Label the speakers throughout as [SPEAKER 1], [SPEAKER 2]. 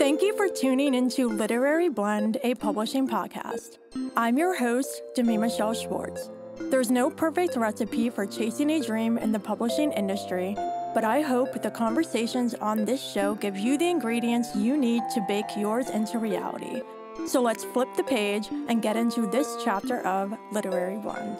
[SPEAKER 1] Thank you for tuning into Literary Blend, a publishing podcast. I'm your host, Demi Michelle Schwartz. There's no perfect recipe for chasing a dream in the publishing industry, but I hope the conversations on this show give you the ingredients you need to bake yours into reality. So let's flip the page and get into this chapter of Literary Blend.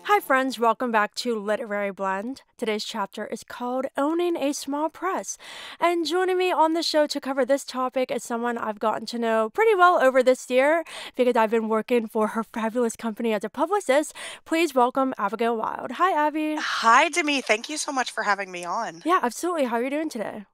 [SPEAKER 1] Hi friends, welcome back to Literary Blend. Today's chapter is called Owning a Small Press. And joining me on the show to cover this topic is someone I've gotten to know pretty well over this year because I've been working for her fabulous company as a publicist. Please welcome Abigail Wild. Hi, Abby.
[SPEAKER 2] Hi, Demi. Thank you so much for having me on.
[SPEAKER 1] Yeah, absolutely. How are you doing today?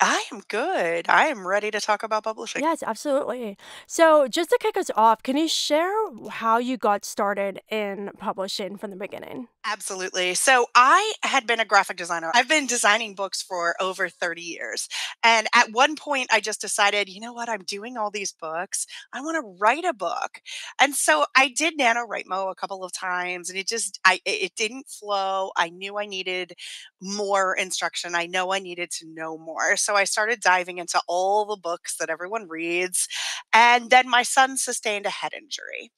[SPEAKER 2] I am good. I am ready to talk about publishing.
[SPEAKER 1] Yes, absolutely. So just to kick us off, can you share how you got started in publishing from the beginning?
[SPEAKER 2] Absolutely. So I had been a graphic designer. I've been designing books for over 30 years. And at one point, I just decided, you know what? I'm doing all these books. I want to write a book. And so I did NaNoWriMo a couple of times and it didn't flow. I knew I needed more instruction. I know I needed to know more. So I started diving into all the books that everyone reads. And then my son sustained a head injury.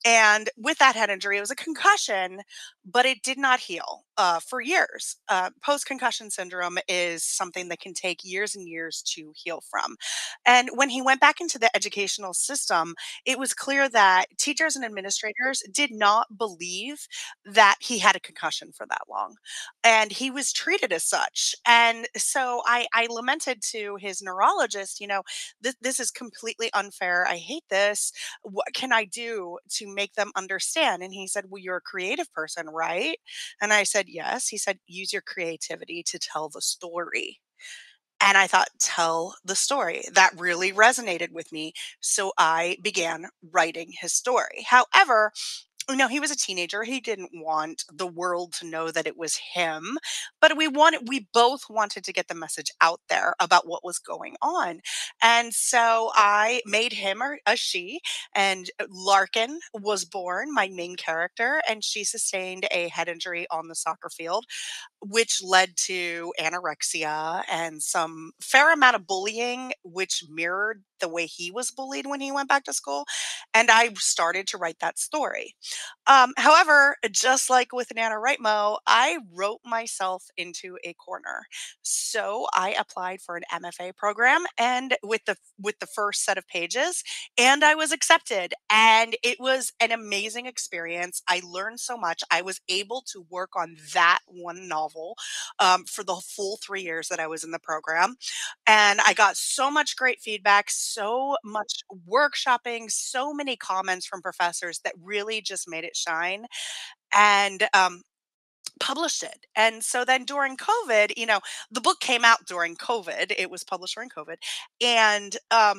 [SPEAKER 2] And with that head injury, it was a concussion, but it did not heal for years. Post concussion syndrome is something that can take years and years to heal from. And when he went back into the educational system, it was clear that teachers and administrators did not believe that he had a concussion for that long. And he was treated as such. And so I lamented to his neurologist, this is completely unfair. I hate this. What can I do to make them understand? And he said, well, you're a creative person, right? And I said, yes. He said, use your creativity to tell the story. And I thought, tell the story. That really resonated with me. So I began writing his story. However, he was a teenager. He didn't want the world to know that it was him, but we both wanted to get the message out there about what was going on. And so I made him a she, and Larkin was born, my main character, and she sustained a head injury on the soccer field, which led to anorexia and some fair amount of bullying, which mirrored the way he was bullied when he went back to school. And I started to write that story. However, just like with NaNoWriMo, I wrote myself into a corner. So I applied for an MFA program and with the first set of pages, and I was accepted. And it was an amazing experience. I learned so much. I was able to work on that one novel for the full 3 years that I was in the program. And I got so much great feedback, so much workshopping, so many comments from professors that really just made it shine. And published it. And so then during COVID, the book came out during COVID. It was published during COVID. And I,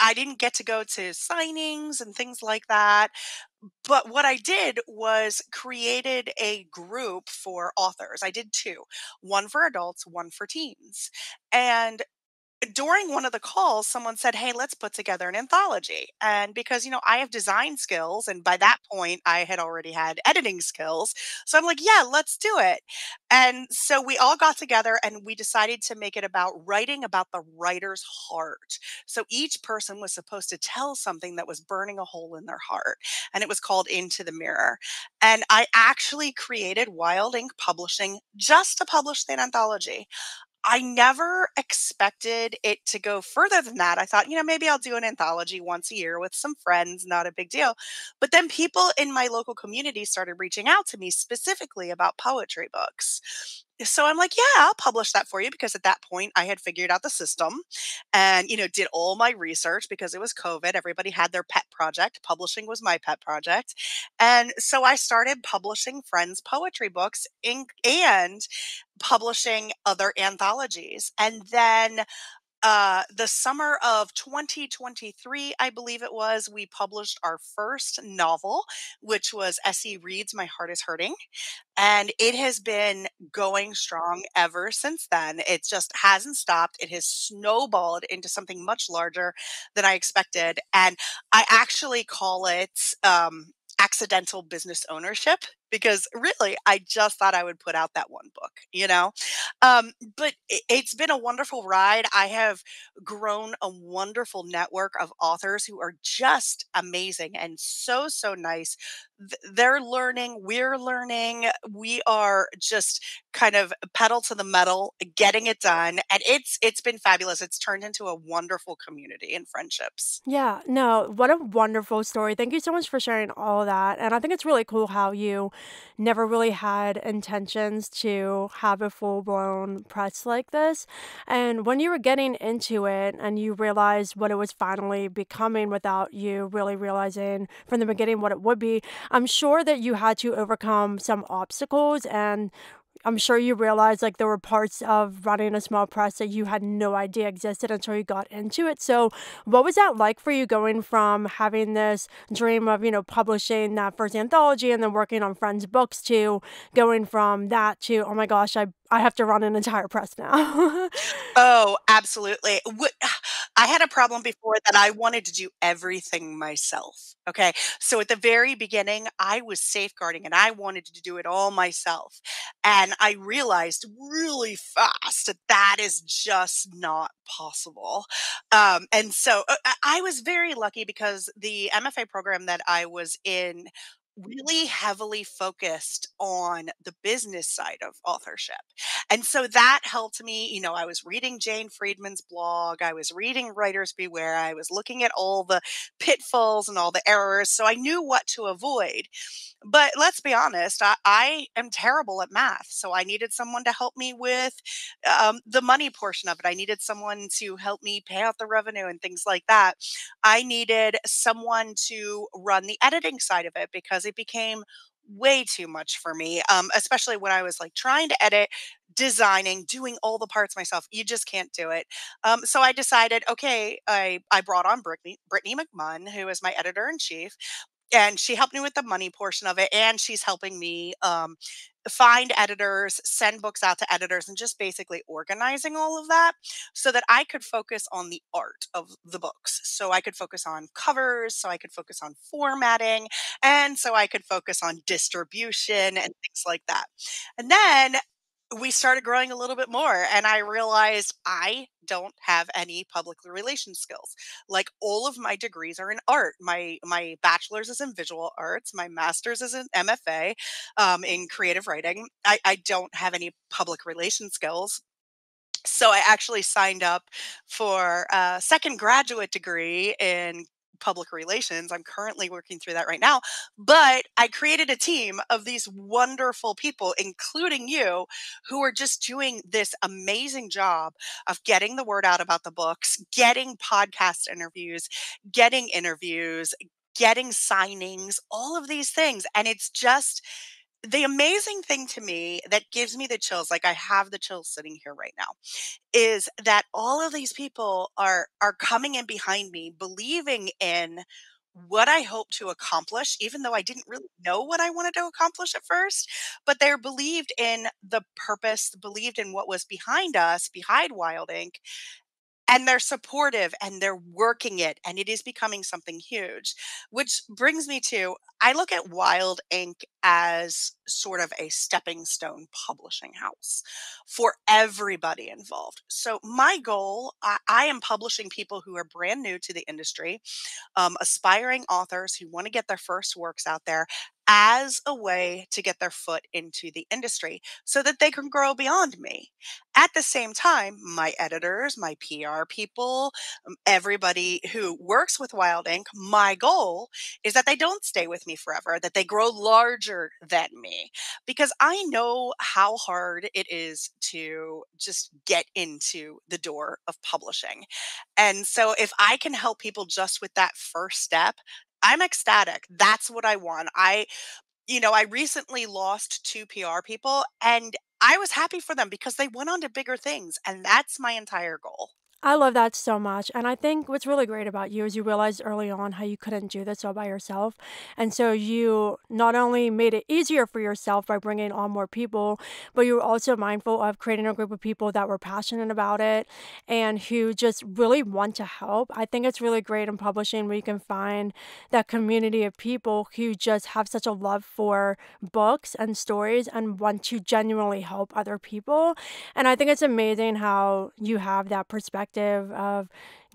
[SPEAKER 2] I didn't get to go to signings and things like that. But what I did was created a group for authors. I did two, one for adults, one for teens. And during one of the calls, someone said, hey, let's put together an anthology. And because, I have design skills, and by that point, I had already had editing skills. So I'm like, yeah, let's do it. And so we all got together and we decided to make it about writing about the writer's heart. So each person was supposed to tell something that was burning a hole in their heart. And it was called Into the Mirror. And I actually created Wild Ink Publishing just to publish the anthology. I never expected it to go further than that. I thought, maybe I'll do an anthology once a year with some friends, not a big deal. But then people in my local community started reaching out to me specifically about poetry books. So I'm like, yeah, I'll publish that for you, because at that point I had figured out the system and, did all my research because it was COVID. Everybody had their pet project. Publishing was my pet project. And so I started publishing friends' poetry books and publishing other anthologies. And then the summer of 2023, I believe it was, we published our first novel, which was S.E. Reed's My Heart is Hurting. And it has been going strong ever since then. It just hasn't stopped. It has snowballed into something much larger than I expected. And I actually call it accidental business ownership, because really, I just thought I would put out that one book, you know? But it's been a wonderful ride. I have grown a wonderful network of authors who are just amazing and so, so nice. They're learning, we're learning. We are just kind of pedal to the metal, getting it done. And it's been fabulous. It's turned into a wonderful community and friendships.
[SPEAKER 1] Yeah, no, what a wonderful story. Thank you so much for sharing all of that. And I think it's really cool how you never really had intentions to have a full blown press like this. And when you were getting into it and you realized what it was finally becoming without you really realizing from the beginning what it would be, I'm sure that you had to overcome some obstacles and I'm sure you realized like there were parts of running a small press that you had no idea existed until you got into it. So, what was that like for you going from having this dream of, publishing that first anthology and then working on friends' books to going from that to, oh my gosh, I have to run an entire press now?
[SPEAKER 2] Oh, absolutely. I had a problem before that I wanted to do everything myself. Okay. So at the very beginning, I was safeguarding and I wanted to do it all myself. And I realized really fast that that is just not possible. And so I was very lucky because the MFA program that I was in really heavily focused on the business side of authorship. And so that helped me. I was reading Jane Friedman's blog, I was reading Writers Beware, I was looking at all the pitfalls and all the errors. So I knew what to avoid. But let's be honest, I am terrible at math. So I needed someone to help me with the money portion of it. I needed someone to help me pay out the revenue and things like that. I needed someone to run the editing side of it because it became way too much for me, especially when I was like trying to edit, designing, doing all the parts myself. You just can't do it. So I decided, okay, I brought on Brittany McMunn, who is my editor in chief, and she helped me with the money portion of it, and she's helping me find editors, send books out to editors, and just basically organizing all of that so that I could focus on the art of the books. So I could focus on covers, so I could focus on formatting, and so I could focus on distribution and things like that. And then we started growing a little bit more, and I realized I don't have any public relations skills. Like, all of my degrees are in art. My bachelor's is in visual arts, my master's is in MFA, in creative writing. I don't have any public relations skills. So I actually signed up for a second graduate degree in public relations. I'm currently working through that right now. But I created a team of these wonderful people, including you, who are just doing this amazing job of getting the word out about the books, getting podcast interviews, getting interviews, getting signings, all of these things. And it's just the amazing thing to me that gives me the chills, like I have the chills sitting here right now, is that all of these people are coming in behind me, believing in what I hope to accomplish, even though I didn't really know what I wanted to accomplish at first. But they're believed in the purpose, believed in what was behind us, behind Wild Ink, and they're supportive and they're working it and it is becoming something huge, which brings me to, I look at Wild Ink as sort of a stepping stone publishing house for everybody involved. So my goal, I am publishing people who are brand new to the industry, aspiring authors who want to get their first works out there as a way to get their foot into the industry so that they can grow beyond me. At the same time, my editors, my PR people, everybody who works with Wild Ink, my goal is that they don't stay with me forever, that they grow larger than me, because I know how hard it is to just get into the door of publishing. And so if I can help people just with that first step, I'm ecstatic. That's what I want. I recently lost 2 PR people and I was happy for them because they went on to bigger things and that's my entire goal.
[SPEAKER 1] I love that so much. And I think what's really great about you is you realized early on how you couldn't do this all by yourself. And so you not only made it easier for yourself by bringing on more people, but you were also mindful of creating a group of people that were passionate about it and who just really want to help. I think it's really great in publishing where you can find that community of people who just have such a love for books and stories and want to genuinely help other people. And I think it's amazing how you have that perspective of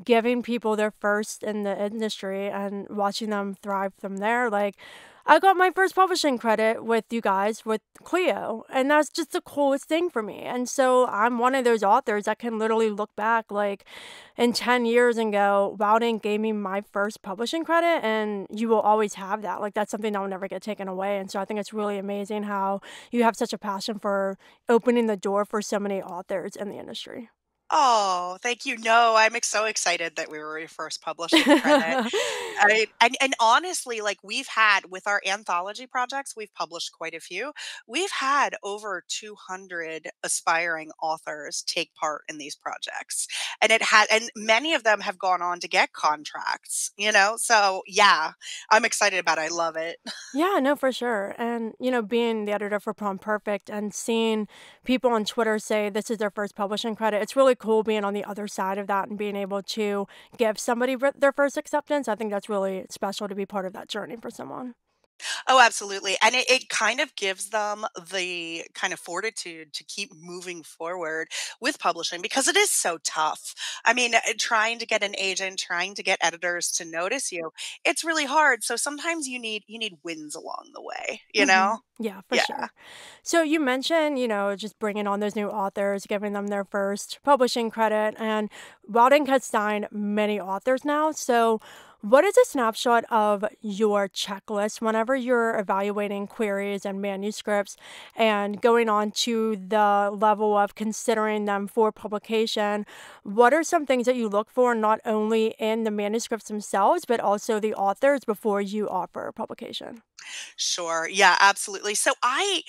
[SPEAKER 1] giving people their first in the industry and watching them thrive from there. Like, I got my first publishing credit with you guys with Clio, and that's just the coolest thing for me. And so I'm one of those authors that can literally look back like in 10 years and go, Wilding gave me my first publishing credit, and you will always have that. Like, that's something that will never get taken away. And so I think it's really amazing how you have such a passion for opening the door for so many authors in the industry.
[SPEAKER 2] Oh, thank you. No, so excited that we were your first publishing credit. And honestly, like we've had with our anthology projects, we've published quite a few. We've had over 200 aspiring authors take part in these projects. And many of them have gone on to get contracts, you know? So yeah, I'm excited about it. I love it.
[SPEAKER 1] Yeah, no, for sure. And, being the editor for Prom Perfect and seeing people on Twitter say this is their first publishing credit, it's really cool being on the other side of that and being able to give somebody their first acceptance. I think that's really special to be part of that journey for someone.
[SPEAKER 2] Oh, absolutely. And it kind of gives them the kind of fortitude to keep moving forward with publishing because it is so tough. I mean, trying to get an agent, trying to get editors to notice you, it's really hard. So sometimes you need wins along the way, you know?
[SPEAKER 1] Yeah, for
[SPEAKER 2] Yeah.
[SPEAKER 1] sure. So you mentioned, just bringing on those new authors, giving them their first publishing credit, and Wilding has signed many authors now. So what is a snapshot of your checklist whenever you're evaluating queries and manuscripts and going on to the level of considering them for publication? What are some things that you look for not only in the manuscripts themselves, but also the authors before you offer publication?
[SPEAKER 2] Sure. Yeah, absolutely. So I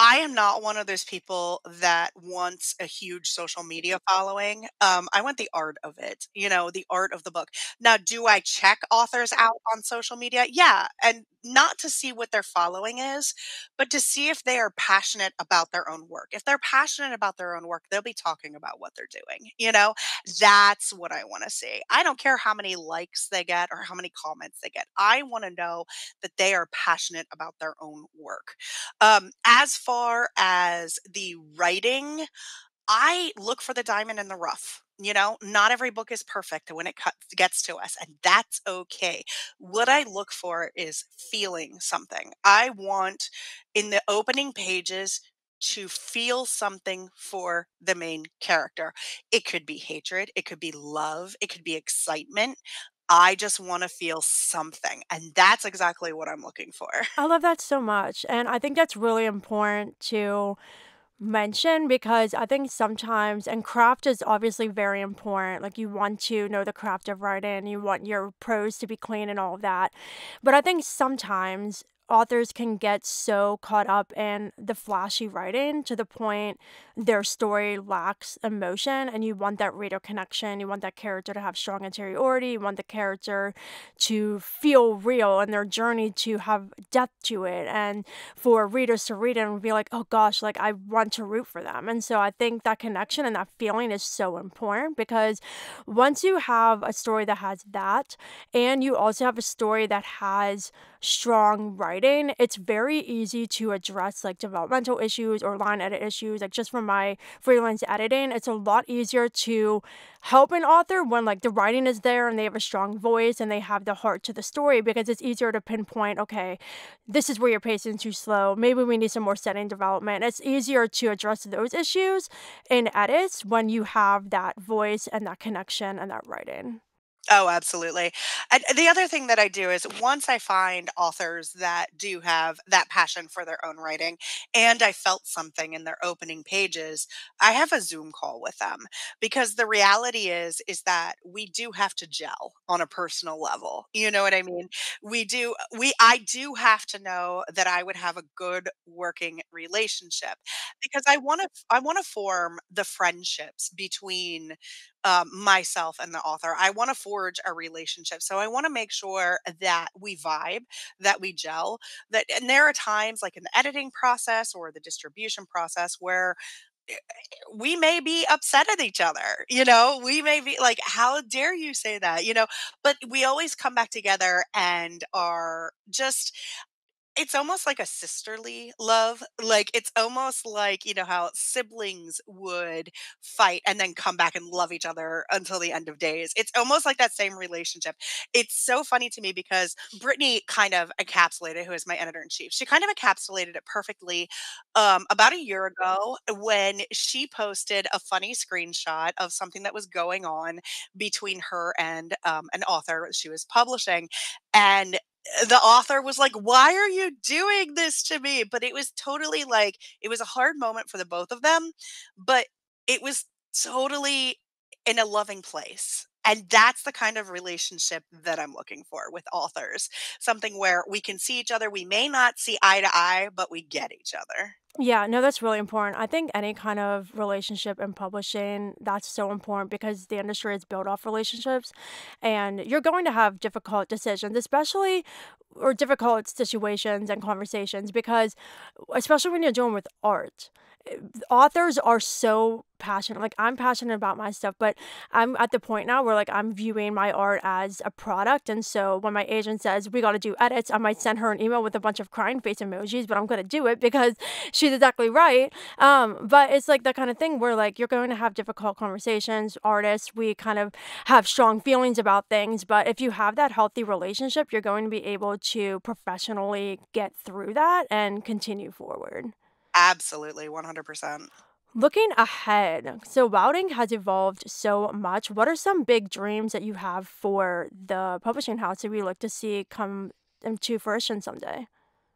[SPEAKER 2] am not one of those people that wants a huge social media following. I want the art of it, the art of the book. Now, do I check authors out on social media? Yeah, and not to see what their following is, but to see if they are passionate about their own work. If they're passionate about their own work, they'll be talking about what they're doing. That's what I want to see. I don't care how many likes they get or how many comments they get. I want to know that they are passionate about their own work. As far as the writing, I look for the diamond in the rough. Not every book is perfect when gets to us, and that's okay. What I look for is feeling something. I want in the opening pages to feel something for the main character. It could be hatred, it could be love, it could be excitement. I just want to feel something, and that's exactly what I'm looking for.
[SPEAKER 1] I love that so much. And I think that's really important to mention because I think sometimes, and craft is obviously very important. Like, you want to know the craft of writing, you want your prose to be clean and all of that. But I think sometimes authors can get so caught up in the flashy writing to the point their story lacks emotion, and you want that reader connection. You want that character to have strong interiority. You want the character to feel real and their journey to have depth to it, and for readers to read it and be like, oh gosh, like I want to root for them. And so I think that connection and that feeling is so important because once you have a story that has that, and you also have a story that has strong writing, it's very easy to address like developmental issues or line edit issues. Like, just from my freelance editing, it's a lot easier to help an author when like the writing is there and they have a strong voice and they have the heart to the story, because it's easier to pinpoint, okay, this is where your pacing is too slow. Maybe we need some more setting development. It's easier to address those issues in edits when you have that voice and that connection and that writing.
[SPEAKER 2] Oh, absolutely. And the other thing that I do is once I find authors that do have that passion for their own writing and I felt something in their opening pages, I have a Zoom call with them because the reality is that we do have to gel on a personal level. You know what I mean? I do have to know that I would have a good working relationship because I want to form the friendships between myself and the author. I want to forge a relationship. So I want to make sure that we vibe, that we gel, that and there are times like in the editing process or the distribution process where we may be upset at each other. We may be like, how dare you say that? But we always come back together and are just it's almost like a sisterly love. Like, it's almost like, how siblings would fight and then come back and love each other until the end of days. It's almost like that same relationship. It's so funny to me because Brittany kind of encapsulated, who is my editor in chief, she kind of encapsulated it perfectly about a year ago when she posted a funny screenshot of something that was going on between her and an author that she was publishing. And the author was like, "Why are you doing this to me?" But it was totally like it was a hard moment for the both of them, but it was totally in a loving place. And that's the kind of relationship that I'm looking for with authors. Something where we can see each other. We may not see eye to eye, but we get each other.
[SPEAKER 1] Yeah, no, that's really important. I think any kind of relationship in publishing, that's so important because the industry is built off relationships and you're going to have difficult decisions, especially or difficult situations and conversations because especially when you're dealing with art. Authors are so passionate. Like I'm passionate about my stuff, but I'm at the point now where like I'm viewing my art as a product. And so when my agent says we got to do edits, I might send her an email with a bunch of crying face emojis, but I'm going to do it because she's exactly right. But it's like that kind of thing where like you're going to have difficult conversations. Artists, we kind of have strong feelings about things, but if you have that healthy relationship, you're going to be able to professionally get through that and continue forward.
[SPEAKER 2] Absolutely, 100%.
[SPEAKER 1] Looking ahead, so routing has evolved so much. What are some big dreams that you have for the publishing house that we look to see come into fruition someday?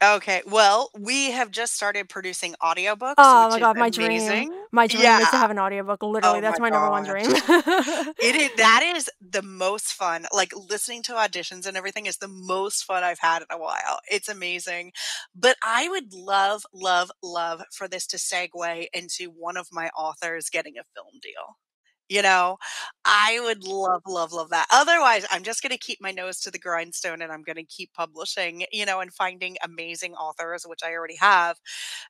[SPEAKER 2] Okay, well, we have just started producing audiobooks,
[SPEAKER 1] Oh
[SPEAKER 2] which
[SPEAKER 1] my
[SPEAKER 2] is
[SPEAKER 1] god, my dream.
[SPEAKER 2] amazing.
[SPEAKER 1] My dream is to
[SPEAKER 2] Yeah.
[SPEAKER 1] have an audiobook. Literally,
[SPEAKER 2] Oh
[SPEAKER 1] that's
[SPEAKER 2] my
[SPEAKER 1] my number one dream.
[SPEAKER 2] gosh. That is the most fun, like, listening to auditions and everything is the most fun I've had in a while. It's amazing. But I would love, love, love for this to segue into one of my authors getting a film deal. You know, I would love, love, love that. Otherwise, I'm just gonna keep my nose to the grindstone and I'm gonna keep publishing, and finding amazing authors, which I already have,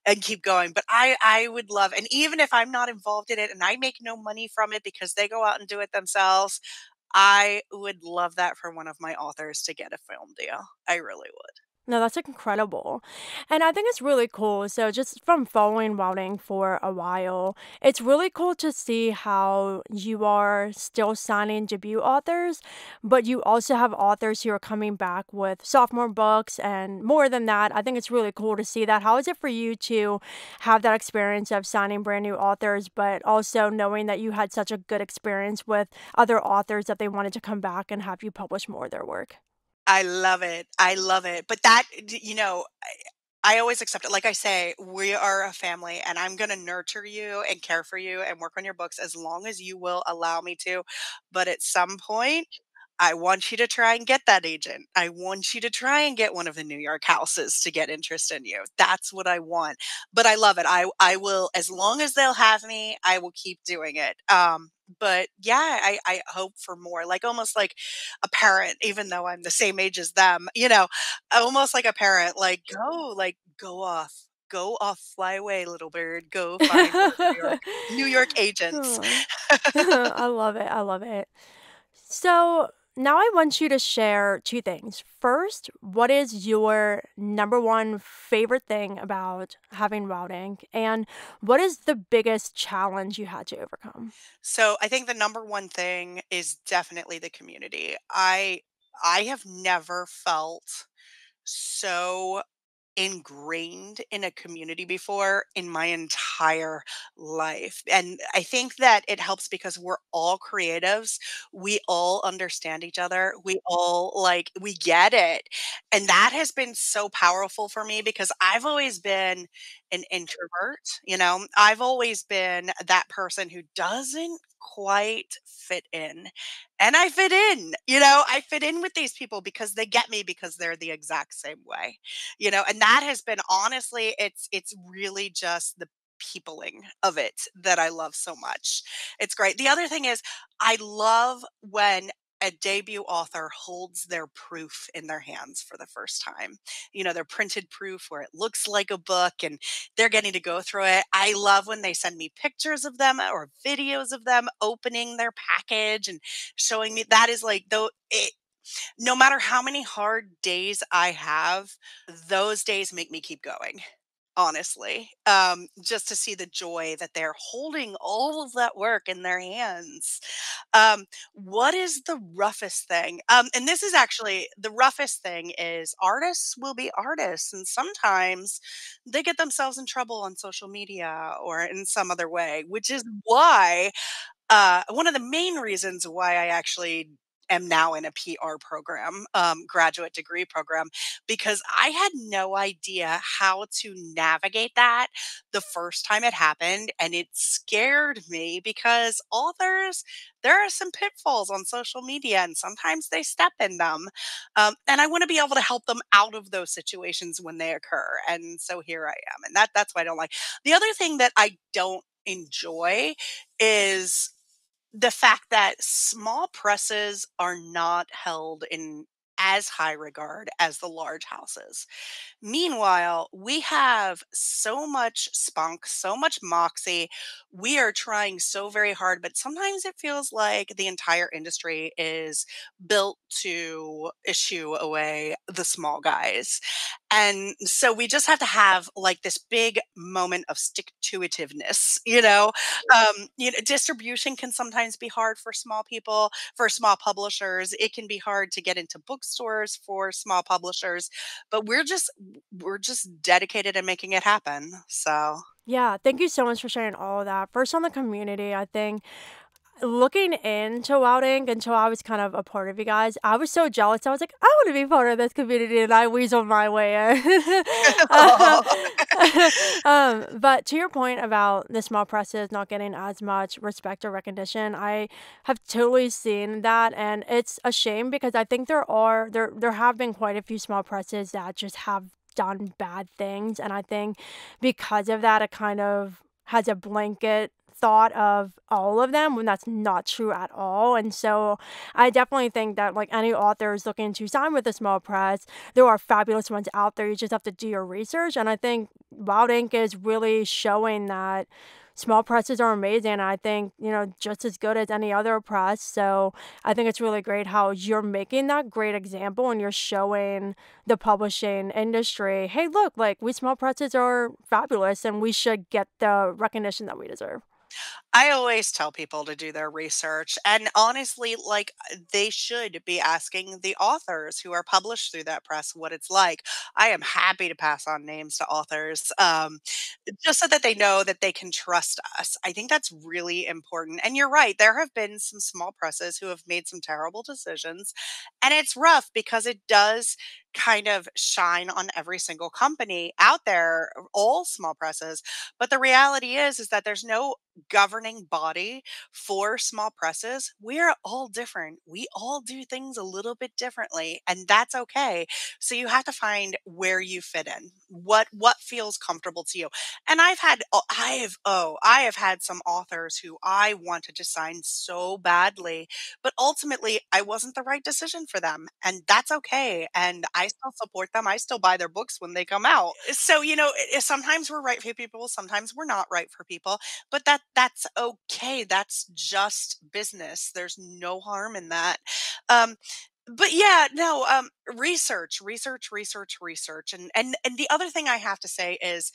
[SPEAKER 2] and keep going. But I would love, and even if I'm not involved in it and I make no money from it because they go out and do it themselves, I would love that for one of my authors to get a film deal. I really would.
[SPEAKER 1] No, that's incredible. And I think it's really cool. So, just from following Wilding for a while, it's really cool to see how you are still signing debut authors, but you also have authors who are coming back with sophomore books. And more than that, I think it's really cool to see that. How is it for you to have that experience of signing brand new authors, but also knowing that you had such a good experience with other authors that they wanted to come back and have you publish more of their work?
[SPEAKER 2] I love it. I love it. But that, I always accept it. Like I say, we are a family and I'm going to nurture you and care for you and work on your books as long as you will allow me to. But at some point, I want you to try and get that agent. I want you to try and get one of the New York houses to get interest in you. That's what I want. But I love it. I will, as long as they'll have me, I will keep doing it. But yeah, I hope for more, like almost like a parent, even though I'm the same age as them, almost like a parent, go off, fly away, little bird, go find more New York agents.
[SPEAKER 1] Aw. I love it. I love it. So now I want you to share two things. First, what is your number one favorite thing about having routing? And what is the biggest challenge you had to overcome?
[SPEAKER 2] So I think the number one thing is definitely the community. I have never felt so ingrained in a community before in my entire life. And I think that it helps because we're all creatives. We all understand each other. We all we get it. And that has been so powerful for me because I've always been an introvert, you know. I've always been that person who doesn't quite fit in. And I fit in, you know, I fit in with these people because they get me because they're the exact same way, you know. And that has been, honestly, it's really just the peopling of it that I love so much. It's great. The other thing is I love when a debut author holds their proof in their hands for the first time. You know, their printed proof where it looks like a book and they're getting to go through it. I love when they send me pictures of them or videos of them opening their package and showing me. That is like, though, it, no matter how many hard days I have, those days make me keep going, honestly. Just to see the joy that they're holding all of that work in their hands. What is the roughest thing? And this is actually the roughest thing is artists will be artists, and sometimes they get themselves in trouble on social media or in some other way, which is why one of the main reasons why I actually am now in a PR program, graduate degree program, because I had no idea how to navigate that the first time it happened. And it scared me because authors, there are some pitfalls on social media and sometimes they step in them. And I want to be able to help them out of those situations when they occur. And so here I am. And that's why I don't like. The other thing that I don't enjoy is the fact that small presses are not held in as high regard as the large houses. Meanwhile, we have so much spunk, so much moxie. We are trying so very hard, but sometimes it feels like the entire industry is built to issue away the small guys. And so we just have to have like this big moment of stick to itiveness, you know. Distribution can sometimes be hard for small people, for small publishers. It can be hard to get into bookstores for small publishers, but we're just dedicated in making it happen. So
[SPEAKER 1] Yeah, thank you so much for sharing all of that. First, on the community, I think looking into Wild Ink until I was kind of a part of you guys, I was so jealous. I was like, I want to be part of this community, and I weaseled my way in. Uh, but to your point about the small presses not getting as much respect or recognition, I have totally seen that, and it's a shame because I think there have been quite a few small presses that just have done bad things, and I think because of that, it kind of has a blanket thought of all of them when that's not true at all. And so I definitely think that like any author is looking to sign with a small press, there are fabulous ones out there. You just have to do your research. And I think Wild Ink is really showing that small presses are amazing. I think, just as good as any other press. So I think it's really great how you're making that great example and you're showing the publishing industry, hey, look, like we small presses are fabulous and we should get the recognition that we deserve.
[SPEAKER 2] I always tell people to do their research. And honestly, they should be asking the authors who are published through that press what it's like. I am happy to pass on names to authors, just so that they know that they can trust us. I think that's really important. And you're right, there have been some small presses who have made some terrible decisions. And it's rough because it does kind of shine on every single company out there, all small presses. But the reality is that there's no governing body for small presses. We are all different. We all do things a little bit differently, and that's okay. So you have to find where you fit in. What feels comfortable to you. And I have had some authors who I wanted to sign so badly, but ultimately I wasn't the right decision for them, and that's okay. And I still support them. I still buy their books when they come out. So, sometimes we're right for people, sometimes we're not right for people, but that's okay. That's just business. There's no harm in that. Um, but yeah, no, research. And the other thing I have to say is,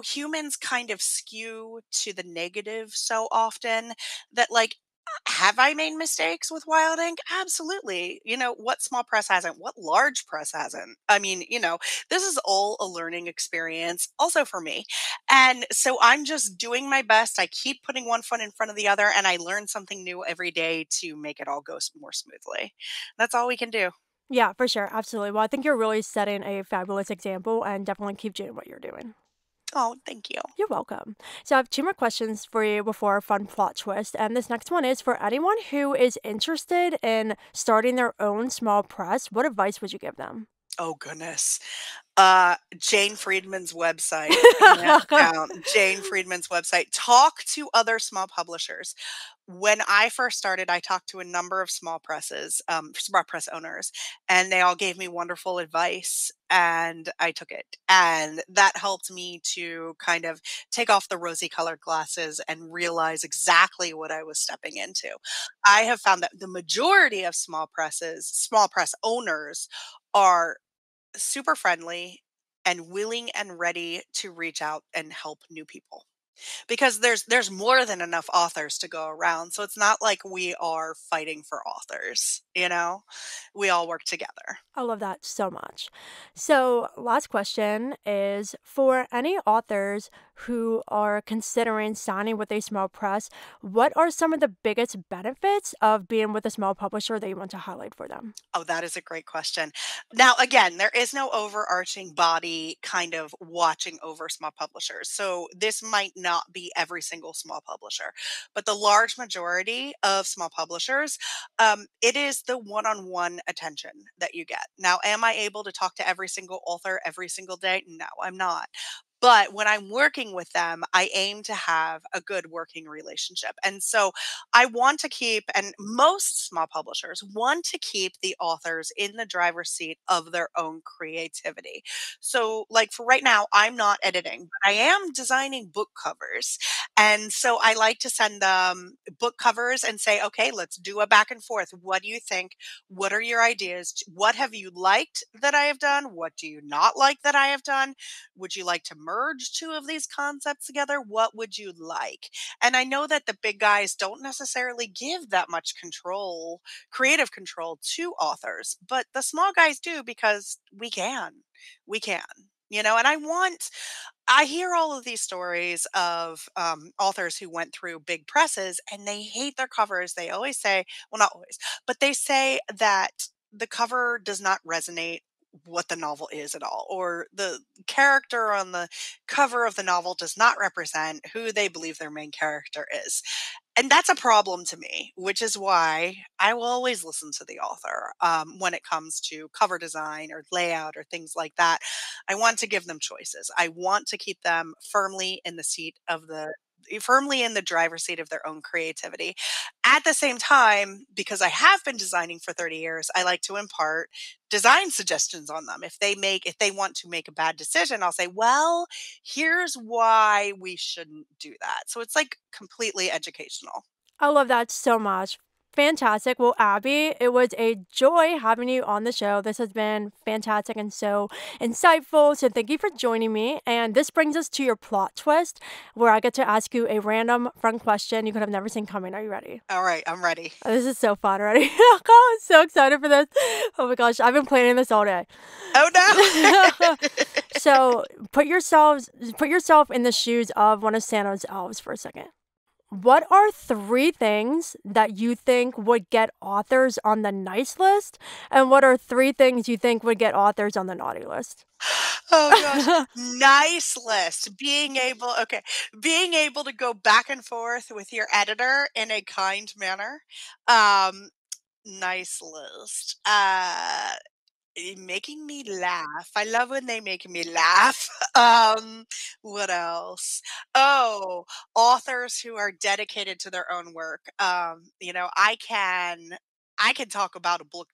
[SPEAKER 2] humans kind of skew to the negative so often that Have I made mistakes with Wild Ink? Absolutely. What small press hasn't? What large press hasn't? I mean, this is all a learning experience also for me. And so I'm just doing my best. I keep putting one foot in front of the other, and I learn something new every day to make it all go more smoothly. That's all we can do.
[SPEAKER 1] Yeah, for sure. Absolutely. Well, I think you're really setting a fabulous example and definitely keep doing what you're doing.
[SPEAKER 2] Oh, thank you.
[SPEAKER 1] You're welcome. So I have two more questions for you before our fun plot twist. And this next one is for anyone who is interested in starting their own small press, what advice would you give them?
[SPEAKER 2] Oh, goodness. Jane Friedman's website, hands down. Jane Friedman's website. Talk to other small publishers. When I first started, I talked to a number of small presses, small press owners, and they all gave me wonderful advice, and I took it. And that helped me to kind of take off the rosy colored glasses and realize exactly what I was stepping into. I have found that the majority of small press owners are super friendly and willing and ready to reach out and help new people because there's more than enough authors to go around, so it's not like we are fighting for authors. We all work together.
[SPEAKER 1] I love that so much. So, last question is for any authors who are considering signing with a small press, what are some of the biggest benefits of being with a small publisher that you want to highlight for them?
[SPEAKER 2] Oh, that is a great question. Now, again, there is no overarching body kind of watching over small publishers. So this might not be every single small publisher, but the large majority of small publishers, it is the one on one attention that you get. Now, am I able to talk to every single author every single day? No, I'm not. But when I'm working with them, I aim to have a good working relationship. And so I want to keep, and most small publishers want to keep the authors in the driver's seat of their own creativity. So, like for right now, I'm not editing, but I am designing book covers. And so I like to send them book covers and say, okay, let's do a back and forth. What do you think? What are your ideas? What have you liked that I have done? What do you not like that I have done? Would you like to merge two of these concepts together? What would you like? And I know that the big guys don't necessarily give that much control, creative control to authors, but the small guys do because we can. We can. And I hear all of these stories of authors who went through big presses and they hate their covers. They always say, well, not always, but they say that the cover does not resonate what the novel is at all, or the character on the cover of the novel does not represent who they believe their main character is. And that's a problem to me, which is why I will always listen to the author when it comes to cover design or layout or things like that. I want to give them choices. I want to keep them firmly in the driver's seat of their own creativity. At the same time, because I have been designing for 30 years, I like to impart design suggestions on them. If they want to make a bad decision, I'll say, well, here's why we shouldn't do that. So it's like completely educational.
[SPEAKER 1] I love that so much. Fantastic. Well, Abby, it was a joy having you on the show. This has been fantastic and so insightful. So, thank you for joining me. And this brings us to your plot twist, where I get to ask you a random fun question you could have never seen coming. Are you ready?
[SPEAKER 2] All right, I'm ready.
[SPEAKER 1] Oh, this is so fun already. I'm so excited for this. Oh my gosh, I've been planning this all day.
[SPEAKER 2] Oh no.
[SPEAKER 1] So, put yourself in the shoes of one of Santa's elves for a second. What are three things that you think would get authors on the nice list? And what are three things you think would get authors on the naughty list?
[SPEAKER 2] Oh gosh. Nice list. Being able to go back and forth with your editor in a kind manner. Um, nice list. Making me laugh. I love when they make me laugh. What else? Oh, authors who are dedicated to their own work. I can talk about a book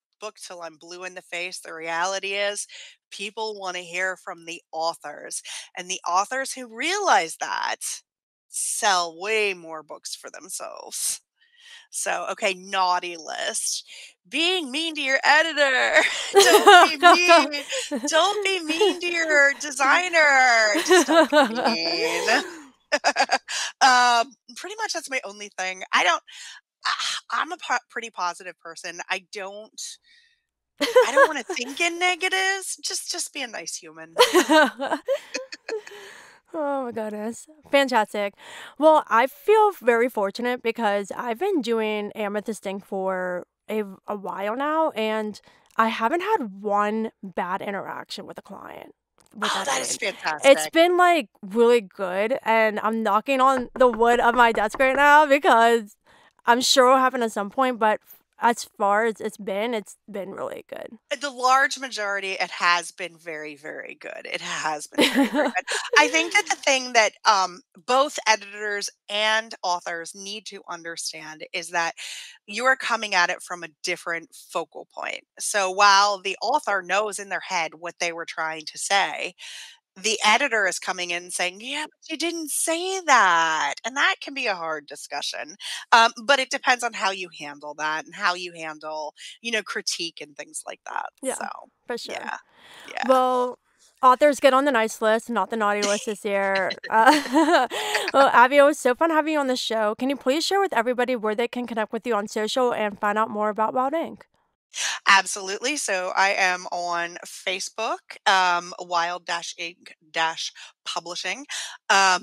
[SPEAKER 2] till I'm blue in the face. The reality is people want to hear from the authors. And the authors who realize that sell way more books for themselves. So, okay, naughty list. Being mean to your editor. Don't be mean. Don't be mean to your designer. Just don't be mean. Pretty much that's my only thing. I'm a pretty positive person. I don't want to think in negatives. Just be a nice human.
[SPEAKER 1] Oh my goodness. Fantastic. Well, I feel very fortunate because I've been doing amethysting for a while now, and I haven't had one bad interaction with a client with
[SPEAKER 2] Oh,
[SPEAKER 1] that
[SPEAKER 2] that is
[SPEAKER 1] doing. It's
[SPEAKER 2] fantastic.
[SPEAKER 1] been like really good, and I'm knocking on the wood of my desk right now because I'm sure it'll happen at some point, but as far as it's been really good.
[SPEAKER 2] The large majority, it has been very, very good. It has been very, very good. I think that the thing that both editors and authors need to understand is that you are coming at it from a different focal point. So while the author knows in their head what they were trying to say, the editor is coming in saying, "Yeah, but you didn't say that." And that can be a hard discussion. But it depends on how you handle that and how you handle, critique and things like that.
[SPEAKER 1] Yeah,
[SPEAKER 2] So,
[SPEAKER 1] for sure.
[SPEAKER 2] yeah. Yeah.
[SPEAKER 1] Well, authors get on the nice list, not the naughty list this year. Well, Abby, it was so fun having you on the show. Can you please share with everybody where they can connect with you on social and find out more about Wild Ink?
[SPEAKER 2] Absolutely. So I am on Facebook, Wild Ink Publishing. I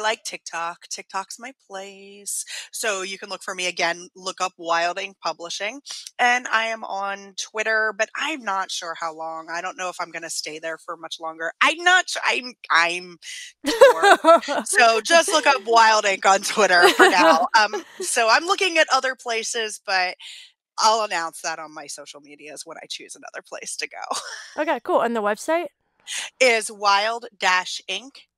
[SPEAKER 2] like TikTok. TikTok's my place. So you can look for me again, look up Wild Ink Publishing. And I am on Twitter, but I'm not sure how long. I don't know if I'm going to stay there for much longer. I'm not sure. I'm torn. So just look up Wild Ink on Twitter for now. So I'm looking at other places, but I'll announce that on my social medias when I choose another place to go.
[SPEAKER 1] Okay, cool. And the website?
[SPEAKER 2] Is wild-ink,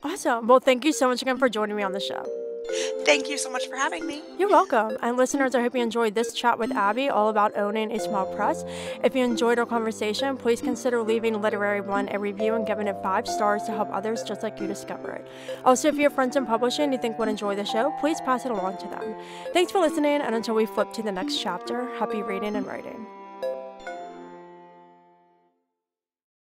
[SPEAKER 1] Awesome. Well, thank you so much again for joining me on the show.
[SPEAKER 2] Thank you so much for having me.
[SPEAKER 1] You're welcome. And listeners, I hope you enjoyed this chat with Abby all about owning a small press. If you enjoyed our conversation, please consider leaving Literary Blend a review and giving it 5 stars to help others just like you discover it. Also, if you have friends in publishing you think would enjoy the show, please pass it along to them. Thanks for listening, and until we flip to the next chapter, happy reading and writing.